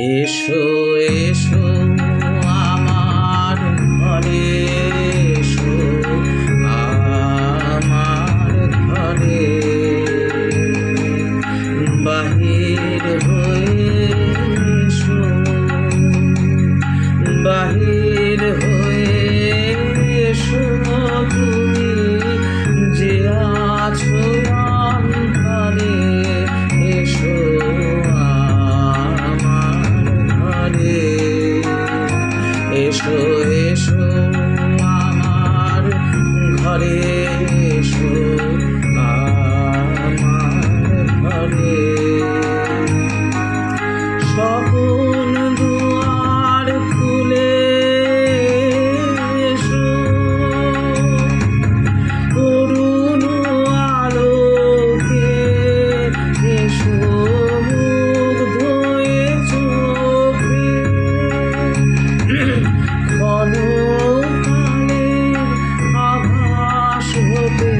এসো এসো আমার ঘরে, এসো আমার ঘরে, বাহির হয়ে এসো, বাহির হয়ে এসো, তুমি যে আছো অন্তরে, এসো এসো এসো আমার ঘরে, এসো আমার ঘরে। সকল দুয়ার খুলে এসো, করুণ আলোকে এসো, মুগ্ধ এ চোখে ক্ষণকালের আভাস হতে